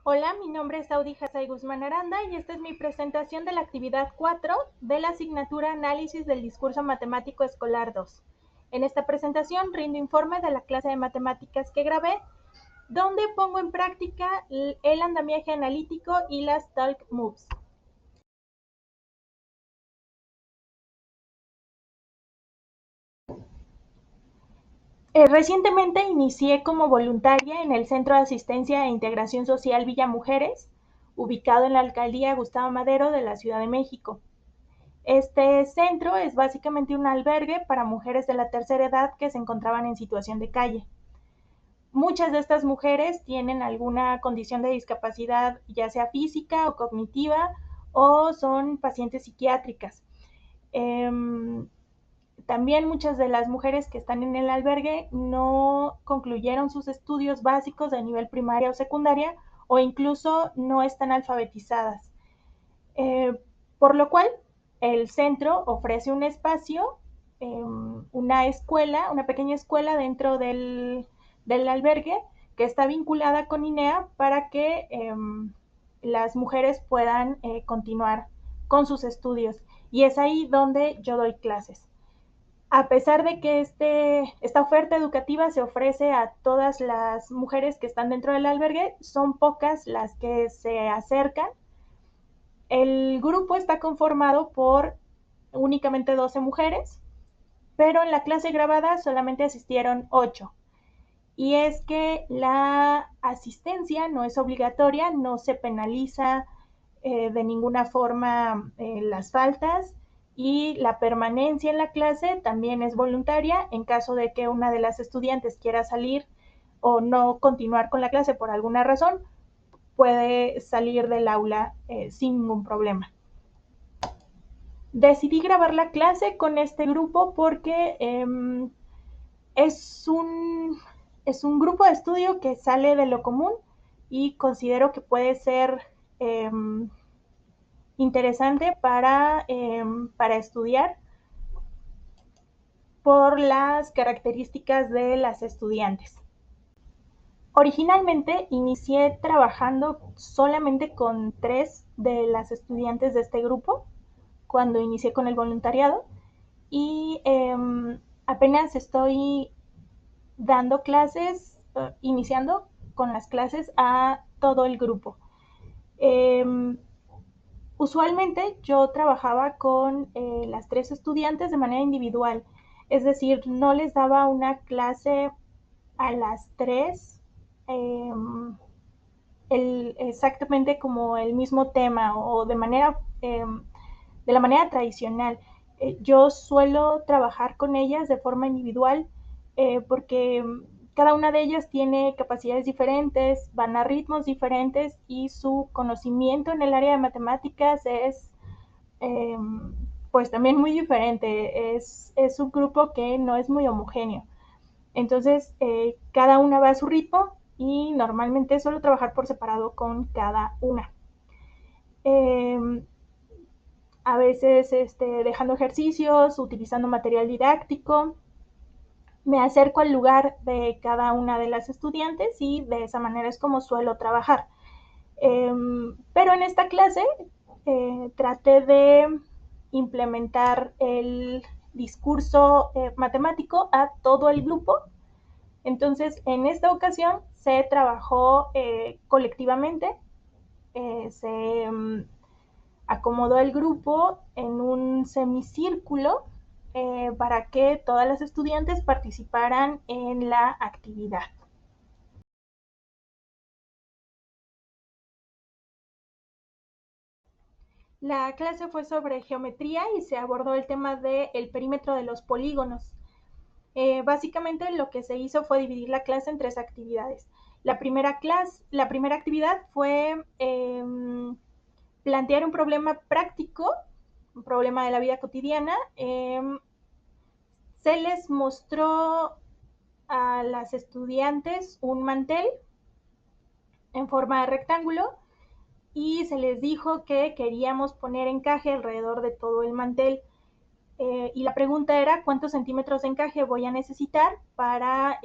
Hola, mi nombre es Audi Hazay Guzmán Aranda y esta es mi presentación de la actividad 4 de la asignatura Análisis del Discurso Matemático Escolar 2. En esta presentación rindo informe de la clase de matemáticas que grabé, donde pongo en práctica el andamiaje analítico y las talk moves. Recientemente inicié como voluntaria en el Centro de Asistencia e Integración Social Villa Mujeres, ubicado en la alcaldía Gustavo Madero de la Ciudad de México. Este centro es básicamente un albergue para mujeres de la tercera edad que se encontraban en situación de calle. Muchas de estas mujeres tienen alguna condición de discapacidad, ya sea física o cognitiva, o son pacientes psiquiátricas. También muchas de las mujeres que están en el albergue no concluyeron sus estudios básicos de nivel primaria o secundaria, o incluso no están alfabetizadas. Por lo cual, el centro ofrece un espacio, una pequeña escuela dentro del albergue que está vinculada con INEA para que las mujeres puedan continuar con sus estudios. Y es ahí donde yo doy clases. A pesar de que esta oferta educativa se ofrece a todas las mujeres que están dentro del albergue, son pocas las que se acercan. El grupo está conformado por únicamente 12 mujeres, pero en la clase grabada solamente asistieron 8. Y es que la asistencia no es obligatoria, no se penaliza de ninguna forma las faltas, y la permanencia en la clase también es voluntaria en caso de que una de las estudiantes quiera salir o no continuar con la clase por alguna razón, puede salir del aula sin ningún problema. Decidí grabar la clase con este grupo porque es un grupo de estudio que sale de lo común y considero que puede ser eh, interesante para estudiar por las características de las estudiantes. Originalmente inicié trabajando solamente con 3 de las estudiantes de este grupo cuando inicié con el voluntariado, y apenas estoy dando clases, iniciando con las clases a todo el grupo. Usualmente yo trabajaba con las 3 estudiantes de manera individual, es decir, no les daba una clase a las 3 eh, exactamente como el mismo tema o de la manera tradicional. Yo suelo trabajar con ellas de forma individual porque cada una de ellas tiene capacidades diferentes, van a ritmos diferentes y su conocimiento en el área de matemáticas es eh, pues también muy diferente. Es un grupo que no es muy homogéneo. Entonces, cada una va a su ritmo y normalmente suelo trabajar por separado con cada una. Eh, a veces dejando ejercicios, utilizando material didáctico, me acerco al lugar de cada una de las estudiantes y de esa manera es como suelo trabajar. Pero en esta clase traté de implementar el discurso matemático a todo el grupo. Entonces, en esta ocasión se trabajó colectivamente, se acomodó el grupo en un semicírculo para que todas las estudiantes participaran en la actividad. La clase fue sobre geometría y se abordó el tema del perímetro de los polígonos. Básicamente lo que se hizo fue dividir la clase en 3 actividades. La primera actividad fue plantear un problema práctico, un problema de la vida cotidiana. Se les mostró a las estudiantes un mantel en forma de rectángulo y se les dijo que queríamos poner encaje alrededor de todo el mantel. Y la pregunta era cuántos centímetros de encaje voy a necesitar para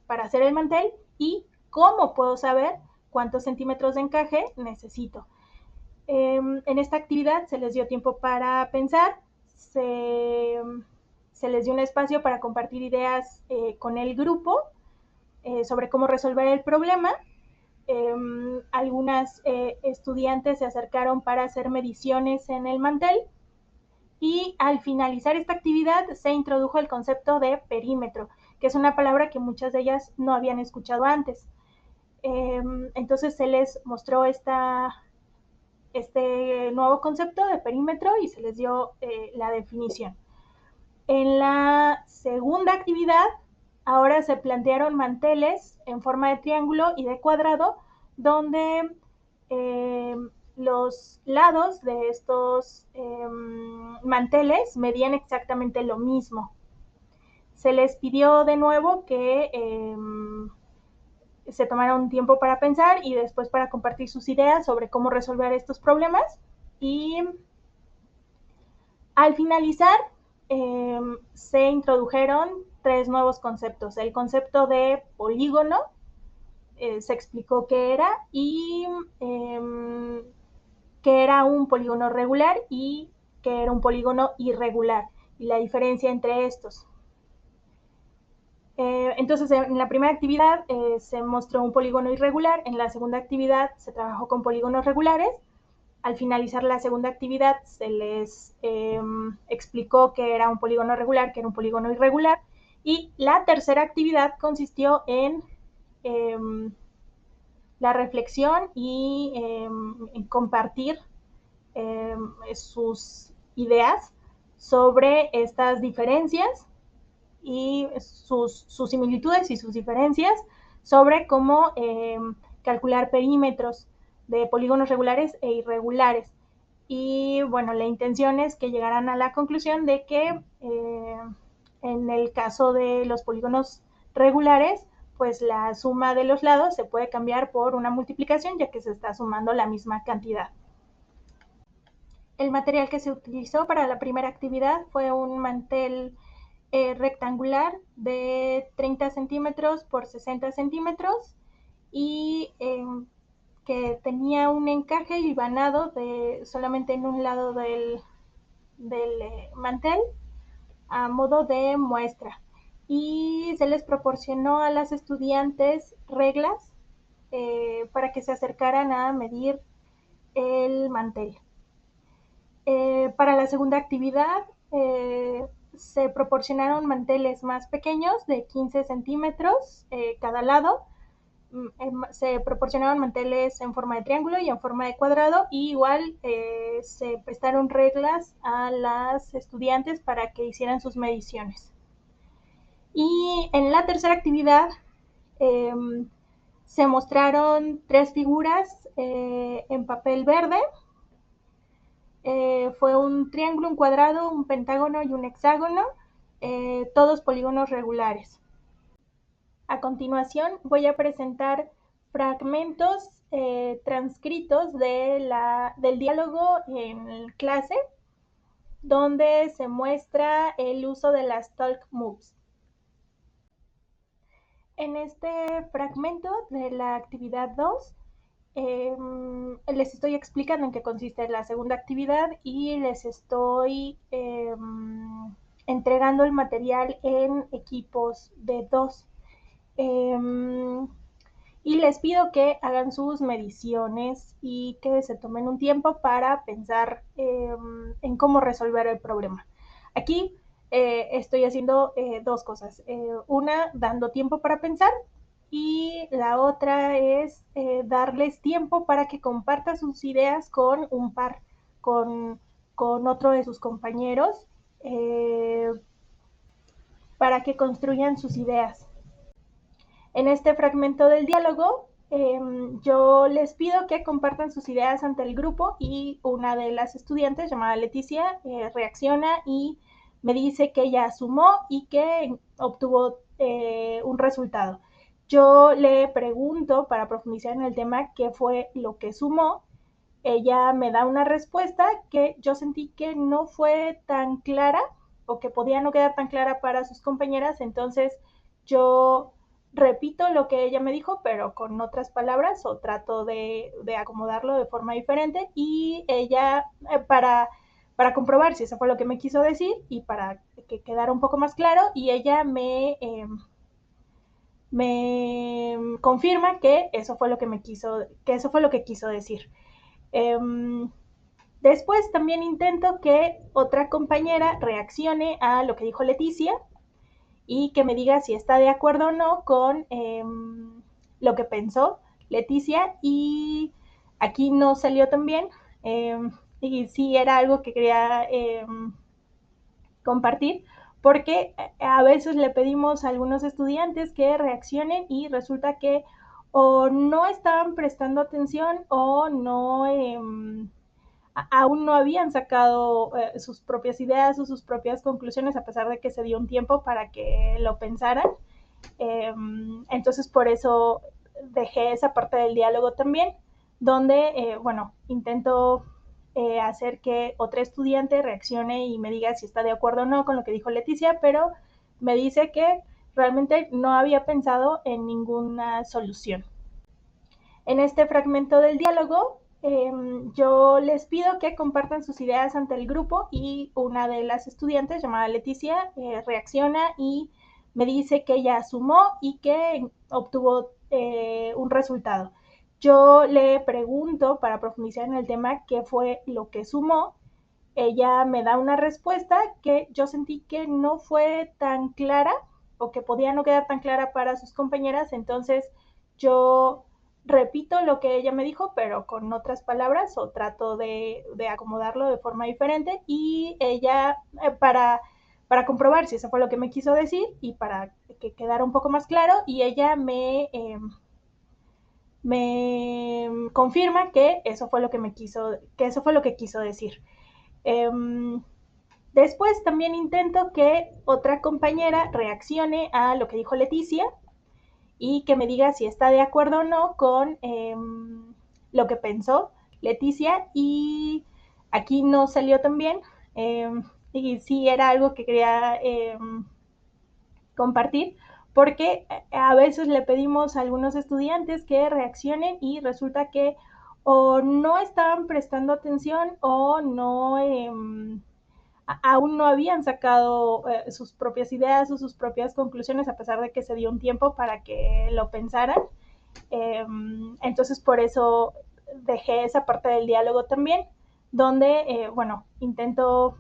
hacer el mantel y cómo puedo saber cuántos centímetros de encaje necesito. En esta actividad se les dio tiempo para pensar, se les dio un espacio para compartir ideas con el grupo sobre cómo resolver el problema. Algunas estudiantes se acercaron para hacer mediciones en el mantel y al finalizar esta actividad se introdujo el concepto de perímetro, que es una palabra que muchas de ellas no habían escuchado antes. Entonces se les mostró este nuevo concepto de perímetro y se les dio la definición. En la segunda actividad, ahora se plantearon manteles en forma de triángulo y de cuadrado, donde los lados de estos manteles medían exactamente lo mismo. Se les pidió de nuevo que se tomara un tiempo para pensar y después para compartir sus ideas sobre cómo resolver estos problemas. Y al finalizar, se introdujeron 3 nuevos conceptos. El concepto de polígono, se explicó qué era y qué era un polígono regular y qué era un polígono irregular y la diferencia entre estos. Entonces, en la primera actividad se mostró un polígono irregular, en la segunda actividad se trabajó con polígonos regulares. Al finalizar la segunda actividad se les explicó que era un polígono regular, que era un polígono irregular, y la tercera actividad consistió en la reflexión y en compartir sus ideas sobre estas diferencias y sus similitudes y sus diferencias sobre cómo calcular perímetros de polígonos regulares e irregulares. Y bueno, la intención es que llegaran a la conclusión de que en el caso de los polígonos regulares, pues la suma de los lados se puede cambiar por una multiplicación, ya que se está sumando la misma cantidad. El material que se utilizó para la primera actividad fue un mantel rectangular de 30 centímetros por 60 centímetros y que tenía un encaje hilvanado solamente en un lado del mantel a modo de muestra. Y se les proporcionó a las estudiantes reglas para que se acercaran a medir el mantel. Para la segunda actividad se proporcionaron manteles más pequeños de 15 centímetros cada lado. Se proporcionaron manteles en forma de triángulo y en forma de cuadrado, y igual se prestaron reglas a las estudiantes para que hicieran sus mediciones. Y en la tercera actividad se mostraron 3 figuras en papel verde. Fue un triángulo, un cuadrado, un pentágono y un hexágono, todos polígonos regulares. A continuación voy a presentar fragmentos transcritos del diálogo en clase, donde se muestra el uso de las talk moves. En este fragmento de la actividad 2, les estoy explicando en qué consiste la segunda actividad y les estoy entregando el material en equipos de 2. Y les pido que hagan sus mediciones y que se tomen un tiempo para pensar en cómo resolver el problema. Aquí estoy haciendo 2 cosas. Una, dando tiempo para pensar, y la otra es darles tiempo para que compartan sus ideas con un par, con otro de sus compañeros, para que construyan sus ideas. En este fragmento del diálogo, yo les pido que compartan sus ideas ante el grupo y una de las estudiantes, llamada Leticia, reacciona y me dice que ella sumó y que obtuvo un resultado. Yo le pregunto, para profundizar en el tema, qué fue lo que sumó. Ella me da una respuesta que yo sentí que no fue tan clara o que podía no quedar tan clara para sus compañeras, entonces yo repito lo que ella me dijo, pero con otras palabras, o trato de acomodarlo de forma diferente, y ella, para comprobar si eso fue lo que me quiso decir y para que quedara un poco más claro, y ella me confirma que eso fue lo que que eso fue lo que quiso decir. Um, Después también intento que otra compañera reaccione a lo que dijo Leticia y que me diga si está de acuerdo o no con lo que pensó Leticia, y aquí no salió tan bien, y sí era algo que quería compartir, porque a veces le pedimos a algunos estudiantes que reaccionen y resulta que o no estaban prestando atención o no aún no habían sacado sus propias ideas o sus propias conclusiones, a pesar de que se dio un tiempo para que lo pensaran. Entonces por eso dejé esa parte del diálogo también, donde, bueno, intento hacer que otra estudiante reaccione y me diga si está de acuerdo o no con lo que dijo Leticia, pero me dice que realmente no había pensado en ninguna solución. En este fragmento del diálogo, yo les pido que compartan sus ideas ante el grupo, y una de las estudiantes, llamada Leticia, reacciona y me dice que ella sumó y que obtuvo un resultado. Yo le pregunto, para profundizar en el tema, qué fue lo que sumó. Ella me da una respuesta que yo sentí que no fue tan clara, o que podía no quedar tan clara para sus compañeras, entonces yo repito lo que ella me dijo, pero con otras palabras, o trato de acomodarlo de forma diferente, y ella, para comprobar si eso fue lo que me quiso decir y para que quedara un poco más claro, y ella me confirma que eso fue lo que que eso fue lo que quiso decir. Um, Después también intento que otra compañera reaccione a lo que dijo Leticia y que me diga si está de acuerdo o no con lo que pensó Leticia, y aquí no salió tan bien, y sí era algo que quería compartir, porque a veces le pedimos a algunos estudiantes que reaccionen y resulta que o no estaban prestando atención o no aún no habían sacado sus propias ideas o sus propias conclusiones, a pesar de que se dio un tiempo para que lo pensaran. Entonces por eso dejé esa parte del diálogo también, donde, bueno, intento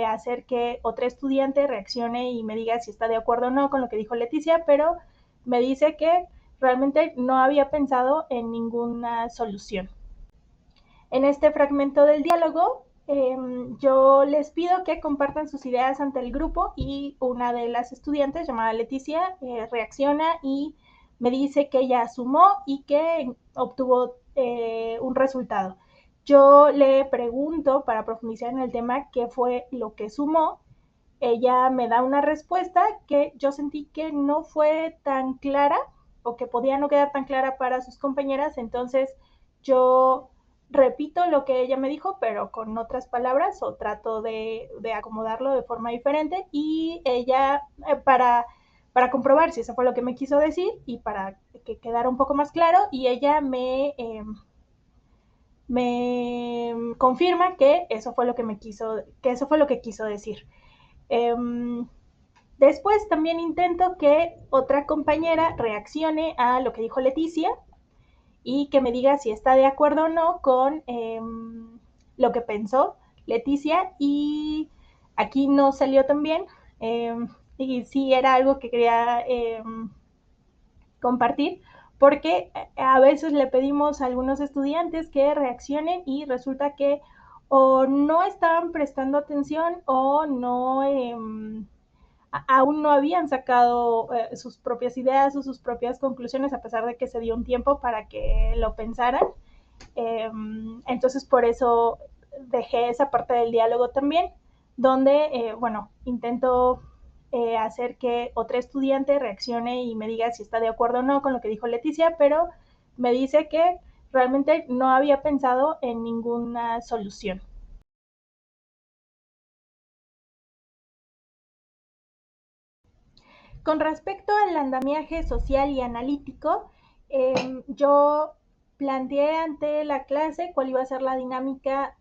hacer que otra estudiante reaccione y me diga si está de acuerdo o no con lo que dijo Leticia, pero me dice que realmente no había pensado en ninguna solución. En este fragmento del diálogo, yo les pido que compartan sus ideas ante el grupo, y una de las estudiantes, llamada Leticia, reacciona y me dice que ella sumó y que obtuvo un resultado. Yo le pregunto, para profundizar en el tema, qué fue lo que sumó. Ella me da una respuesta que yo sentí que no fue tan clara, o que podía no quedar tan clara para sus compañeras, entonces yo repito lo que ella me dijo, pero con otras palabras, o trato de acomodarlo de forma diferente, y ella, para comprobar si eso fue lo que me quiso decir y para que quedara un poco más claro, y ella me confirma que eso fue lo que eso fue lo que quiso decir. Um, Después también intento que otra compañera reaccione a lo que dijo Leticia y que me diga si está de acuerdo o no con lo que pensó Leticia, y aquí no salió tan bien, y sí era algo que quería compartir, porque a veces le pedimos a algunos estudiantes que reaccionen y resulta que o no estaban prestando atención o no aún no habían sacado sus propias ideas o sus propias conclusiones, a pesar de que se dio un tiempo para que lo pensaran. Entonces por eso dejé esa parte del diálogo también, donde, bueno, intento hacer que otra estudiante reaccione y me diga si está de acuerdo o no con lo que dijo Leticia, pero me dice que realmente no había pensado en ninguna solución. Con respecto al andamiaje social y analítico, yo planteé ante la clase cuál iba a ser la dinámica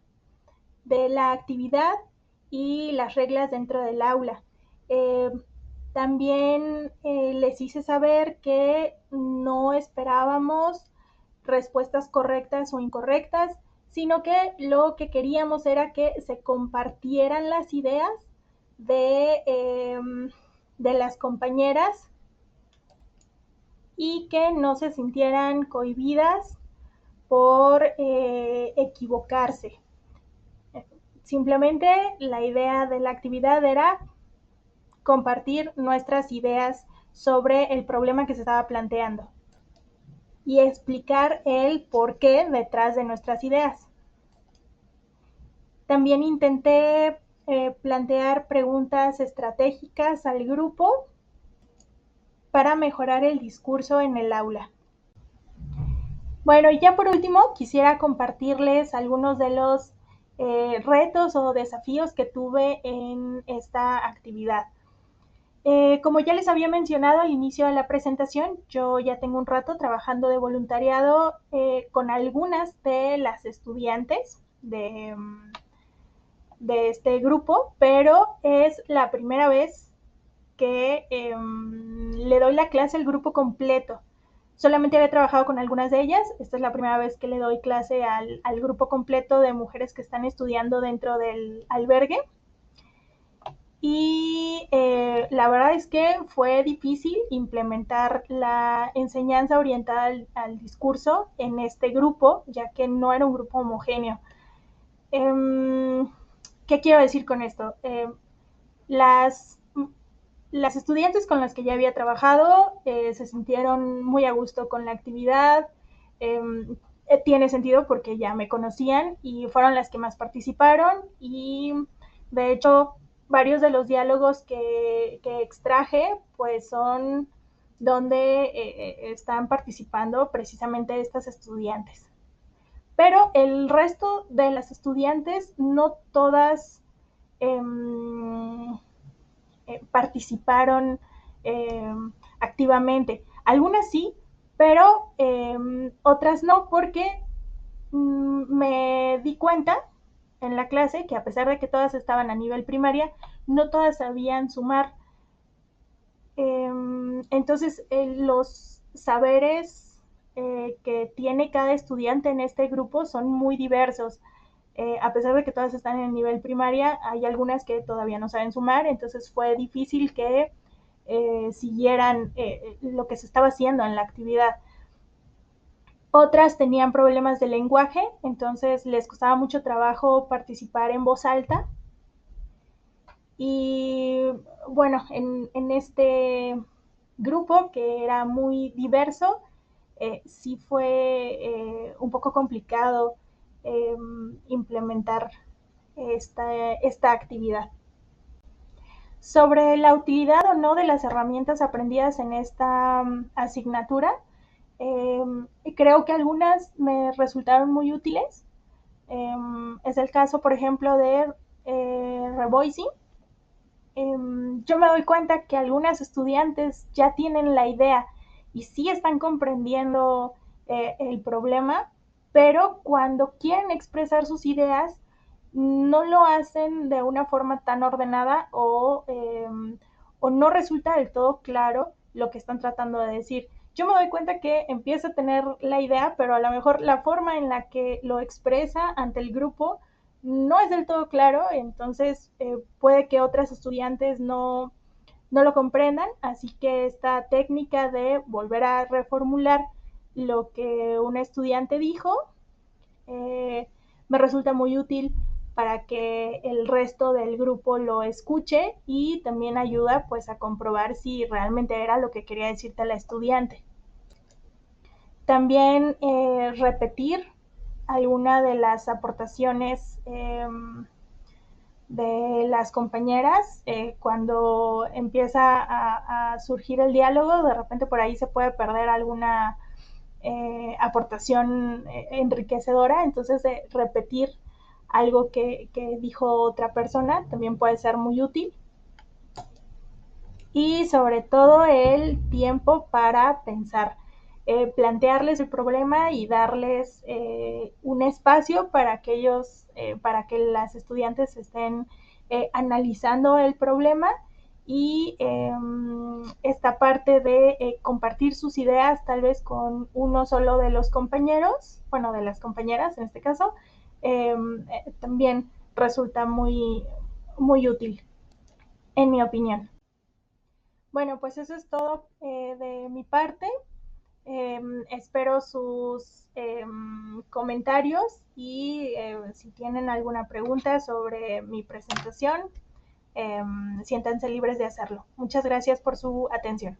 de la actividad y las reglas dentro del aula. También les hice saber que no esperábamos respuestas correctas o incorrectas, sino que lo que queríamos era que se compartieran las ideas de las compañeras y que no se sintieran cohibidas por equivocarse. Simplemente la idea de la actividad era compartir nuestras ideas sobre el problema que se estaba planteando y explicar el porqué detrás de nuestras ideas. También intenté plantear preguntas estratégicas al grupo para mejorar el discurso en el aula. Bueno, y ya por último quisiera compartirles algunos de los retos o desafíos que tuve en esta actividad. Como ya les había mencionado al inicio de la presentación, yo ya tengo un rato trabajando de voluntariado con algunas de las estudiantes de este grupo, pero es la primera vez que le doy la clase al grupo completo. Solamente había trabajado con algunas de ellas. Esta es la primera vez que le doy clase al grupo completo de mujeres que están estudiando dentro del albergue. Y la verdad es que fue difícil implementar la enseñanza orientada al discurso en este grupo, ya que no era un grupo homogéneo. ¿Qué quiero decir con esto? Las estudiantes con las que ya había trabajado se sintieron muy a gusto con la actividad. Tiene sentido porque ya me conocían y fueron las que más participaron, y de hecho varios de los diálogos que extraje pues son donde están participando precisamente estas estudiantes. Pero el resto de las estudiantes no todas eh, participaron eh, activamente. Algunas sí, pero otras no, porque me di cuenta en la clase que a pesar de que todas estaban a nivel primaria, no todas sabían sumar. Entonces, los saberes que tiene cada estudiante en este grupo son muy diversos. A pesar de que todas están en el nivel primaria, hay algunas que todavía no saben sumar, entonces fue difícil que siguieran lo que se estaba haciendo en la actividad. Otras tenían problemas de lenguaje, entonces les costaba mucho trabajo participar en voz alta. Y bueno, en este grupo que era muy diverso, sí fue un poco complicado implementar esta actividad. Sobre la utilidad o no de las herramientas aprendidas en esta asignatura, creo que algunas me resultaron muy útiles. Es el caso, por ejemplo, de Revoicing. Yo me doy cuenta que algunas estudiantes ya tienen la idea y sí están comprendiendo el problema, pero cuando quieren expresar sus ideas no lo hacen de una forma tan ordenada o no resulta del todo claro lo que están tratando de decir. Yo me doy cuenta que empieza a tener la idea, pero a lo mejor la forma en la que lo expresa ante el grupo no es del todo claro, entonces puede que otras estudiantes no lo comprendan, así que esta técnica de volver a reformular lo que un estudiante dijo me resulta muy útil para que el resto del grupo lo escuche, y también ayuda pues a comprobar si realmente era lo que quería decirte la estudiante. También repetir alguna de las aportaciones de las compañeras cuando empieza a surgir el diálogo. De repente por ahí se puede perder alguna aportación enriquecedora, entonces repetir algo que dijo otra persona también puede ser muy útil. y sobre todo el tiempo para pensar, plantearles el problema y darles un espacio para que ellos, para que las estudiantes estén analizando el problema y esta parte de compartir sus ideas tal vez con uno solo de los compañeros, bueno, de las compañeras en este caso, también resulta muy útil, en mi opinión. Bueno, pues eso es todo de mi parte. Espero sus comentarios y si tienen alguna pregunta sobre mi presentación, siéntanse libres de hacerlo. Muchas gracias por su atención.